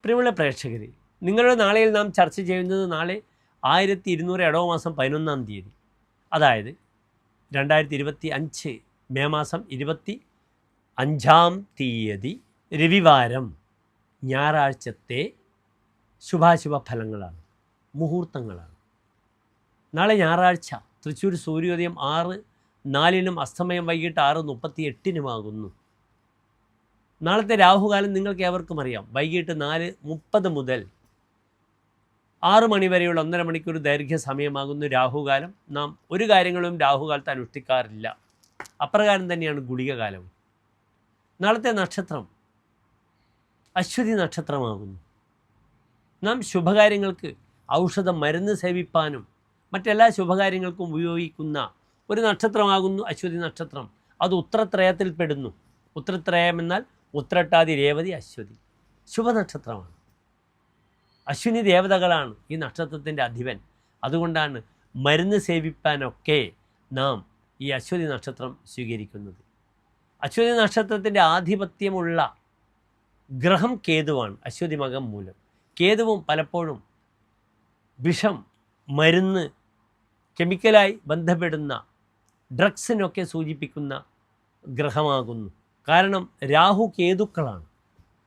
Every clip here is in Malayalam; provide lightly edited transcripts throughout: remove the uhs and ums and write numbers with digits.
പ്രിയമുള്ള പ്രേക്ഷകരെ, നിങ്ങളുടെ നാളെയിൽ നാം ചർച്ച ചെയ്യുന്നത് നാളെ 1200 ഇടവമാസം 11-ാം തീയതി, അതായത് 2025 മെയ് മാസം 25-ാം തീയതി രവിവാരം ഞായറാഴ്ചത്തെ ശുഭാശുഭ ഫലങ്ങളാണ്, മുഹൂർത്തങ്ങളാണ്. നാളെ ഞായറാഴ്ച തൃശ്ശൂർ സൂര്യോദയം 6:04 അസ്തമയം വൈകിട്ട് 6:38 നാളത്തെ രാഹുകാലം നിങ്ങൾക്ക് ഏവർക്കും അറിയാം. വൈകിട്ട് 4:30 മുതൽ 6 മണി വരെയുള്ള 1.5 മണിക്കൂർ ദൈർഘ്യ സമയമാകുന്നു രാഹുകാലം. നാം ഒരു കാര്യങ്ങളും രാഹുകാലത്ത് അനുഷ്ഠിക്കാറില്ല. അപ്രകാരം തന്നെയാണ് ഗുളികകാലവും. നാളത്തെ നക്ഷത്രം അശ്വതി നക്ഷത്രമാകുന്നു. നാം ശുഭകാര്യങ്ങൾക്ക് ഔഷധം മരുന്ന് സേവിപ്പാനും മറ്റെല്ലാ ശുഭകാര്യങ്ങൾക്കും ഉപയോഗിക്കുന്ന ഒരു നക്ഷത്രമാകുന്നു അശ്വതി നക്ഷത്രം. അത് ഉത്രത്രയത്തിൽപ്പെടുന്നു. ഉത്രത്രയം എന്നാൽ ഉത്രട്ടാതി, രേവതി, അശ്വതി. ശുഭനക്ഷത്രമാണ്. അശ്വിനി ദേവതകളാണ് ഈ നക്ഷത്രത്തിൻ്റെ അധിപൻ. അതുകൊണ്ടാണ് മരുന്ന് സേവിപ്പാനൊക്കെ നാം ഈ അശ്വതി നക്ഷത്രം സ്വീകരിക്കുന്നത്. അശ്വതി നക്ഷത്രത്തിൻ്റെ ആധിപത്യമുള്ള ഗ്രഹം കേതുവാണ്. അശ്വതി മകം മൂലം കേതുവും പലപ്പോഴും വിഷം, മരുന്ന്, കെമിക്കലായി ബന്ധപ്പെടുന്ന ഡ്രഗ്സിനൊക്കെ സൂചിപ്പിക്കുന്ന ഗ്രഹമാകുന്നു. കാരണം രാഹു കേതുക്കളാണ്.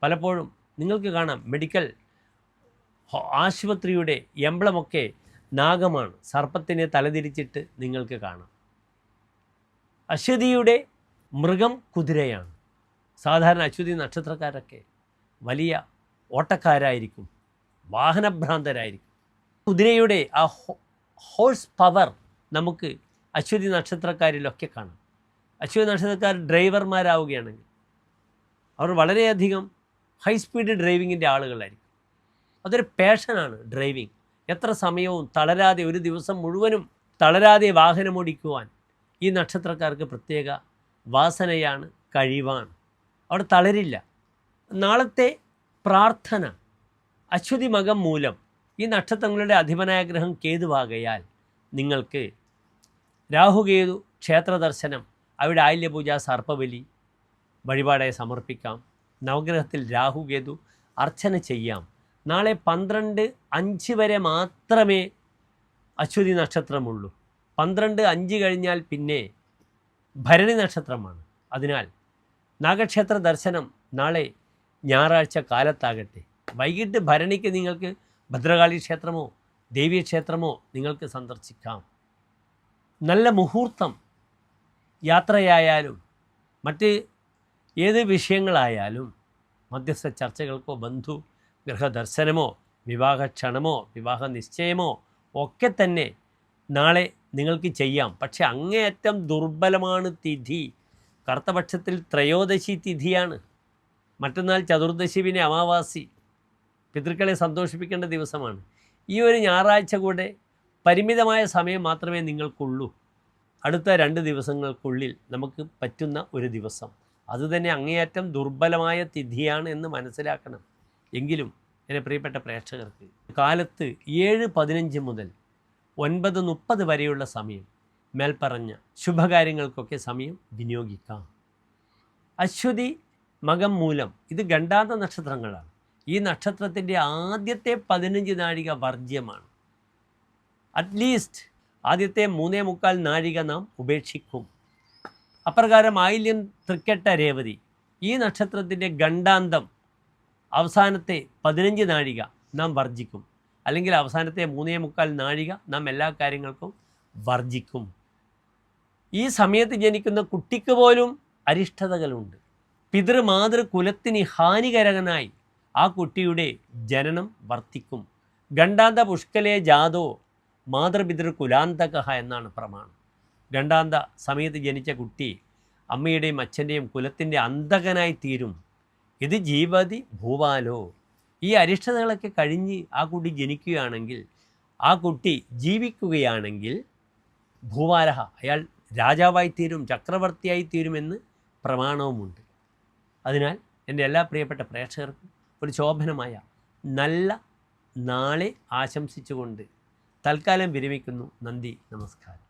പലപ്പോഴും നിങ്ങൾക്ക് കാണാം, മെഡിക്കൽ ആശുപത്രിയുടെ എംബ്ലമൊക്കെ നാഗമാണ്. സർപ്പത്തിനെ തലതിരിച്ചിട്ട് നിങ്ങൾക്ക് കാണാം. അശ്വതിയുടെ മൃഗം കുതിരയാണ്. സാധാരണ അശ്വതി നക്ഷത്രക്കാരൊക്കെ വലിയ ഓട്ടക്കാരായിരിക്കും, വാഹനഭ്രാന്തരായിരിക്കും. കുതിരയുടെ ആ ഹോഴ്സ് പവർ നമുക്ക് അശ്വതി നക്ഷത്രക്കാരിലൊക്കെ കാണാം. അശ്വതി നക്ഷത്രക്കാർ ഡ്രൈവർമാരാവുകയാണെങ്കിൽ അവർ വളരെയധികം ഹൈ സ്പീഡ് ഡ്രൈവിങ്ങിൻ്റെ ആളുകളായിരിക്കും. അതൊരു പാഷനാണ് ഡ്രൈവിങ്. എത്ര സമയവും തളരാതെ, ഒരു ദിവസം മുഴുവനും തളരാതെ വാഹനമോടിക്കുവാൻ ഈ നക്ഷത്രക്കാർക്ക് പ്രത്യേക വാസനയാണ്, കഴിവാണ്. അവിടെ തളരില്ല. നാളത്തെ പ്രാർത്ഥന അശ്വതി മകം മൂലം ഈ നക്ഷത്രങ്ങളുടെ അധിപനായ ഗ്രഹം കേതുവാകയാൽ നിങ്ങൾക്ക് രാഹുകേതു ക്ഷേത്ര ദർശനം, അവിടെ ആയില്യപൂജ, സർപ്പബലി വഴിപാടായി സമർപ്പിക്കാം. നവഗ്രഹത്തിൽ രാഹുകേതു അർച്ചന ചെയ്യാം. നാളെ 12:05 വരെ മാത്രമേ അശ്വതി നക്ഷത്രമുള്ളൂ. 12:05 കഴിഞ്ഞാൽ പിന്നെ ഭരണി നക്ഷത്രമാണ്. അതിനാൽ നാഗക്ഷേത്ര ദർശനം നാളെ ഞായറാഴ്ച കാലത്താകട്ടെ. വൈകിട്ട് ഭരണിക്ക് നിങ്ങൾക്ക് ഭദ്രകാളി ക്ഷേത്രമോ ദേവീക്ഷേത്രമോ നിങ്ങൾക്ക് സന്ദർശിക്കാം. നല്ല മുഹൂർത്തം യാത്രയായാലും മറ്റ് ഏത് വിഷയങ്ങളായാലും മധ്യസ്ഥ ചർച്ചകൾക്കോ ബന്ധു ഗൃഹദർശനമോ വിവാഹക്ഷണമോ വിവാഹ നിശ്ചയമോ ഒക്കെ തന്നെ നാളെ നിങ്ങൾക്ക് ചെയ്യാം. പക്ഷെ അങ്ങേയറ്റം ദുർബലമാണ് തിഥി. കറുത്തപക്ഷത്തിൽ ത്രയോദശി തിഥിയാണ്. മറ്റന്നാൾ ചതുർദശി, പിന്നെ അമാവാസി. പിതൃക്കളെ സന്തോഷിപ്പിക്കേണ്ട ദിവസമാണ്. ഈ ഒരു ഞായറാഴ്ച കൂടെ പരിമിതമായ സമയം മാത്രമേ നിങ്ങൾക്കുള്ളൂ. അടുത്ത 2 ദിവസങ്ങൾക്കുള്ളിൽ നമുക്ക് പറ്റുന്ന ഒരു ദിവസം. അതുതന്നെ അങ്ങേയറ്റം ദുർബലമായ തിഥിയാണ് എന്ന് മനസ്സിലാക്കണം. എങ്കിലും എൻ്റെ പ്രിയപ്പെട്ട പ്രേക്ഷകർക്ക് കാലത്ത് 7:15 മുതൽ 9:30 വരെയുള്ള സമയം മേൽപ്പറഞ്ഞ ശുഭകാര്യങ്ങൾക്കൊക്കെ സമയം വിനിയോഗിക്കാം. അശ്വതി മകം മൂലം ഇത് ഗണ്ടാന്ത നക്ഷത്രങ്ങളാണ്. ഈ നക്ഷത്രത്തിൻ്റെ ആദ്യത്തെ 15 നാഴിക വർജ്യമാണ്. അറ്റ്ലീസ്റ്റ് ആദ്യത്തെ 3:45 നാഴിക നാം ഉപേക്ഷിക്കും. അപ്രകാരം ആയില്യം, തൃക്കെട്ട, രേവതി ഈ നക്ഷത്രത്തിൻ്റെ ഗണ്ടാന്തം അവസാനത്തെ 15 നാഴിക നാം വർജിക്കും. അല്ലെങ്കിൽ അവസാനത്തെ 3:45 നാഴിക നാം എല്ലാ കാര്യങ്ങൾക്കും വർജിക്കും. ഈ സമയത്ത് ജനിക്കുന്ന കുട്ടിക്ക് പോലും അരിഷ്ടതകളുണ്ട്. പിതൃമാതൃ കുലത്തിന് ഹാനികരകനായി ആ കുട്ടിയുടെ ജനനം വർത്തിക്കും. ഗണ്ടാന്ത പുഷ്കലേ ജാതോ മാതൃപിതൃ കുലാന്തക എന്നാണ് പ്രമാണം. ഗണ്ടാന്ത സമയത്ത് ജനിച്ച കുട്ടി അമ്മയുടെയും അച്ഛൻ്റെയും കുലത്തിൻ്റെ അന്തകനായി തീരും. ഇത് ജീവതി ഭൂവാലോ. ഈ അരിഷ്ടതകളൊക്കെ കഴിഞ്ഞ് ആ കുട്ടി ജനിക്കുകയാണെങ്കിൽ, ആ കുട്ടി ജീവിക്കുകയാണെങ്കിൽ ഭൂവാലഹ, അയാൾ രാജാവായി തീരും, ചക്രവർത്തിയായി തീരുമെന്ന് പ്രമാണവുമുണ്ട്. അതിനാൽ എൻ്റെ എല്ലാ പ്രിയപ്പെട്ട പ്രേക്ഷകർക്കും ഒരു ശോഭനമായ നല്ല നാളെ ആശംസിച്ചുകൊണ്ട് തൽക്കാലം വിരമിക്കുന്നു. നന്ദി, നമസ്കാരം.